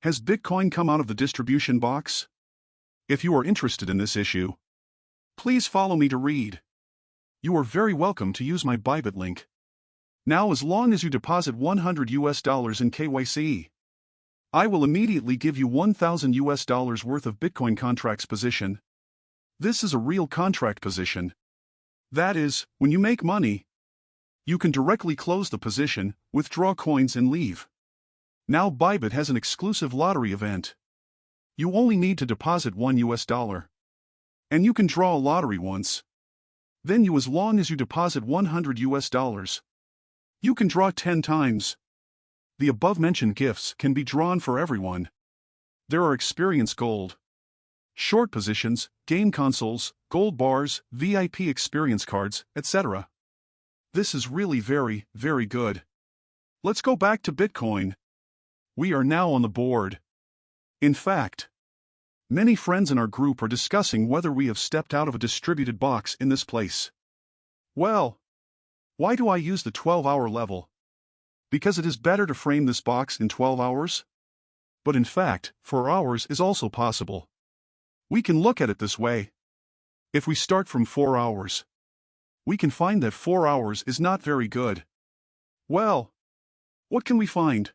Has Bitcoin come out of the distribution box? If you are interested in this issue, please follow me to read. You are very welcome to use my Bybit link. Now, as long as you deposit $100 in KYC, I will immediately give you $1,000 worth of Bitcoin contracts position. This is a real contract position. That is, when you make money, you can directly close the position, withdraw coins and leave. Now Bybit has an exclusive lottery event. You only need to deposit $1, and you can draw a lottery once. Then as long as you deposit $100, you can draw 10 times. The above-mentioned gifts can be drawn for everyone. There are experience gold, short positions, game consoles, gold bars, VIP experience cards, etc. This is really very, very good. Let's go back to Bitcoin. We are now on the board. In fact, many friends in our group are discussing whether we have stepped out of a distributed box in this place. Well, why do I use the 12-hour level? Because it is better to frame this box in 12 hours? But in fact, 4 hours is also possible. We can look at it this way. If we start from 4 hours, we can find that 4 hours is not very good. Well, what can we find?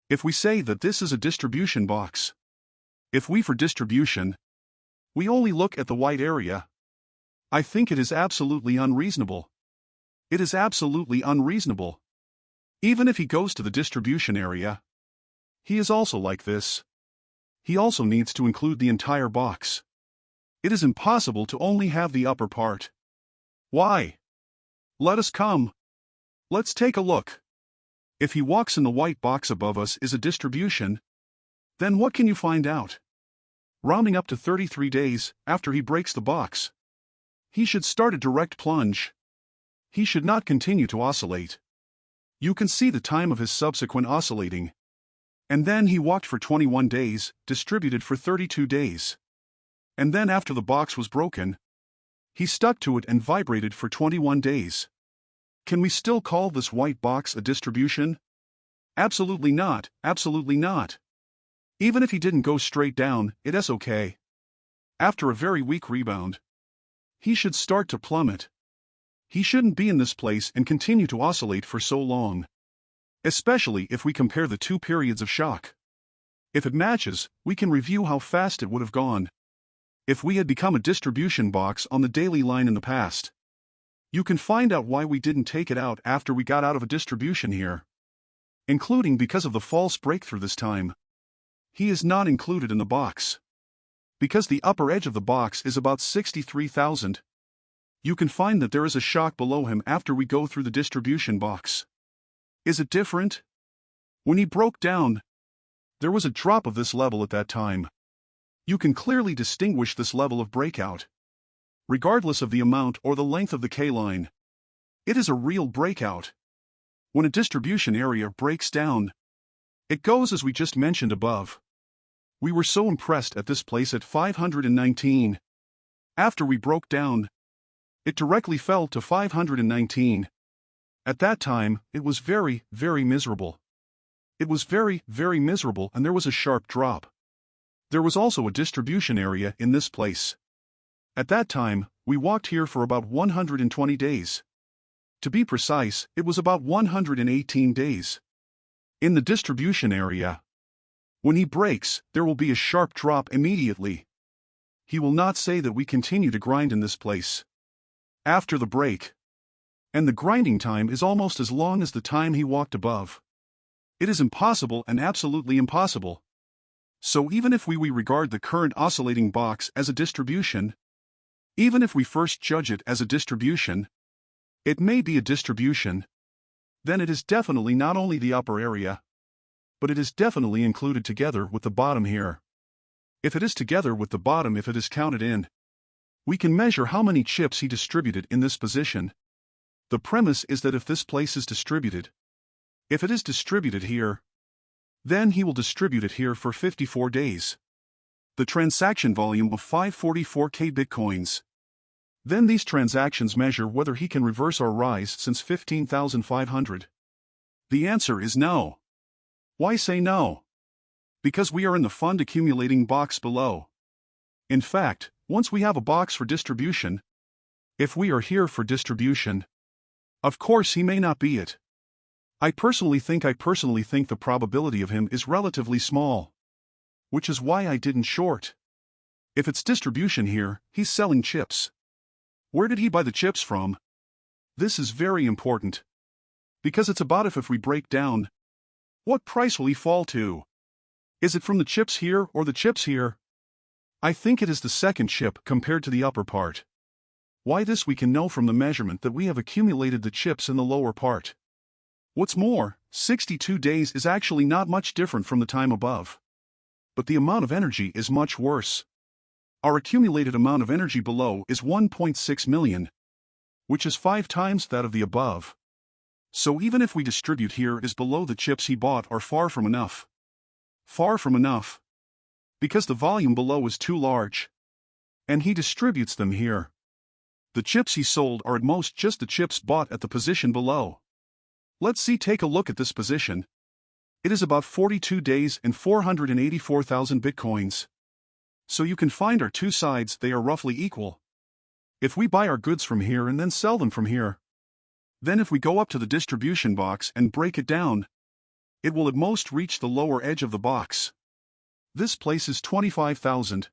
If we say that this is a distribution box, if we for distribution, we only look at the white area, I think it is absolutely unreasonable. It is absolutely unreasonable. Even if he goes to the distribution area, he is also like this. He also needs to include the entire box. It is impossible to only have the upper part. Why? Let us come. Let's take a look. If he walks in the white box above us is a distribution, then what can you find out? Rounding up to 33 days after he breaks the box, he should start a direct plunge. He should not continue to oscillate. You can see the time of his subsequent oscillating. And then he walked for 21 days, distributed for 32 days. And then after the box was broken, he stuck to it and vibrated for 21 days. Can we still call this white box a distribution? Absolutely not, absolutely not. Even if he didn't go straight down, it is okay. After a very weak rebound, he should start to plummet. He shouldn't be in this place and continue to oscillate for so long. Especially if we compare the two periods of shock. If it matches, we can review how fast it would have gone if we had become a distribution box on the daily line in the past. You can find out why we didn't take it out after we got out of a distribution here. Including because of the false breakthrough this time. He is not included in the box. Because the upper edge of the box is about 63,000. You can find that there is a shock below him after we go through the distribution box. Is it different? When he broke down, there was a drop of this level at that time. You can clearly distinguish this level of breakout. Regardless of the amount or the length of the K-line. It is a real breakout. When a distribution area breaks down, it goes as we just mentioned above. We were so impressed at this place at 519. After we broke down, it directly fell to 519. At that time, it was very, very miserable. It was very, very miserable and there was a sharp drop. There was also a distribution area in this place. At that time, we walked here for about 120 days. To be precise, it was about 118 days. In the distribution area, when he breaks, there will be a sharp drop immediately. He will not say that we continue to grind in this place after the break. And the grinding time is almost as long as the time he walked above. It is impossible and absolutely impossible. So even if we regard the current oscillating box as a distribution, even if we first judge it as a distribution, it may be a distribution, then it is definitely not only the upper area, but it is definitely included together with the bottom here. If it is together with the bottom, if it is counted in, we can measure how many chips he distributed in this position. The premise is that if this place is distributed, if it is distributed here, then he will distribute it here for 54 days. The transaction volume of 544k bitcoins. Then these transactions measure whether he can reverse our rise since 15,500. The answer is no. Why say no? because we are in the fund accumulating box below. In fact, once we have a box for distribution, if we are here for distribution, of course he may not be it. I personally think the probability of him is relatively small. Which is why I didn't short. If it's distribution here, he's selling chips. Where did he buy the chips from? This is very important. Because it's about if we break down, what price will he fall to? Is it from the chips here or the chips here? I think it is the second chip compared to the upper part. Why this we can know from the measurement that we have accumulated the chips in the lower part. What's more, 62 days is actually not much different from the time above. But the amount of energy is much worse. Our accumulated amount of energy below is 1.6 million, which is 5 times that of the above. So even if we distribute here, it is below the chips he bought are far from enough. Far from enough. Because the volume below is too large. And he distributes them here. The chips he sold are at most just the chips bought at the position below. Let's take a look at this position. It is about 42 days and 484,000 bitcoins. So you can find our two sides, they are roughly equal. If we buy our goods from here and then sell them from here, then if we go up to the distribution box and break it down, it will at most reach the lower edge of the box. This place is 25,000.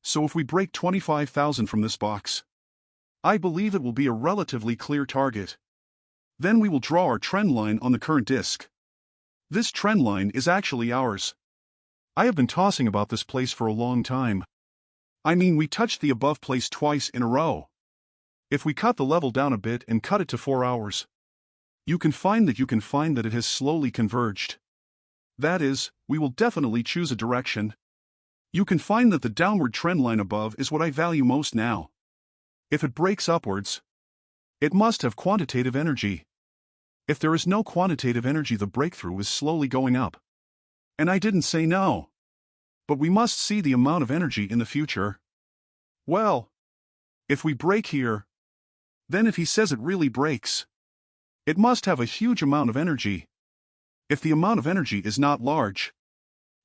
So if we break 25,000 from this box, I believe it will be a relatively clear target. Then we will draw our trend line on the current disk. This trend line is actually ours. I have been tossing about this place for a long time. I mean, we touched the above place twice in a row. If we cut the level down a bit and cut it to 4 hours, you can find that it has slowly converged. That is, we will definitely choose a direction. You can find that the downward trend line above is what I value most now. If it breaks upwards, it must have quantitative energy. If there is no quantitative energy, the breakthrough is slowly going up. And I didn't say no. But we must see the amount of energy in the future. Well, if we break here, then if he says it really breaks, it must have a huge amount of energy. If the amount of energy is not large,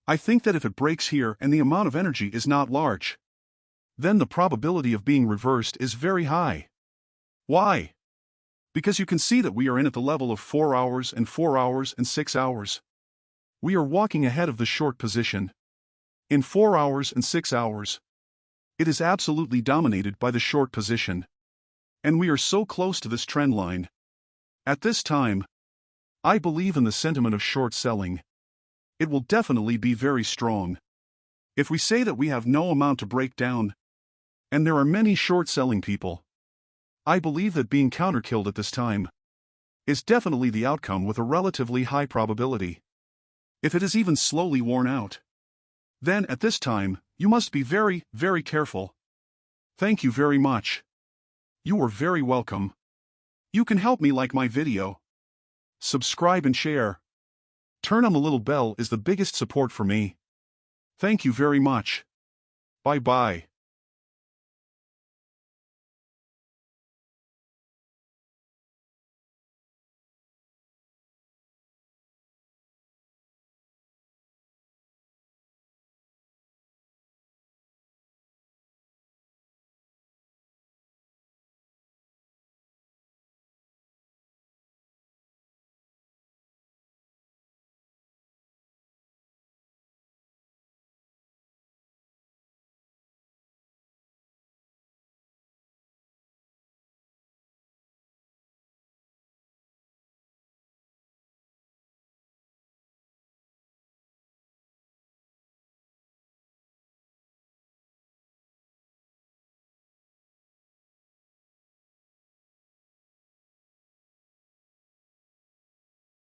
I think that if it breaks here and the amount of energy is not large, then the probability of being reversed is very high. Why? Because you can see that we are in at the level of 4 hours and 4 hours and 6 hours. We are walking ahead of the short position. In 4 hours and 6 hours, it is absolutely dominated by the short position. And we are so close to this trend line. At this time, I believe in the sentiment of short selling. It will definitely be very strong. If we say that we have no amount to break down, and there are many short selling people, I believe that being counterkilled at this time is definitely the outcome with a relatively high probability. If it is even slowly worn out, then at this time, you must be very, very careful. Thank you very much. You are very welcome. You can help me like my video, subscribe and share. Turn on the little bell is the biggest support for me. Thank you very much. Bye-bye.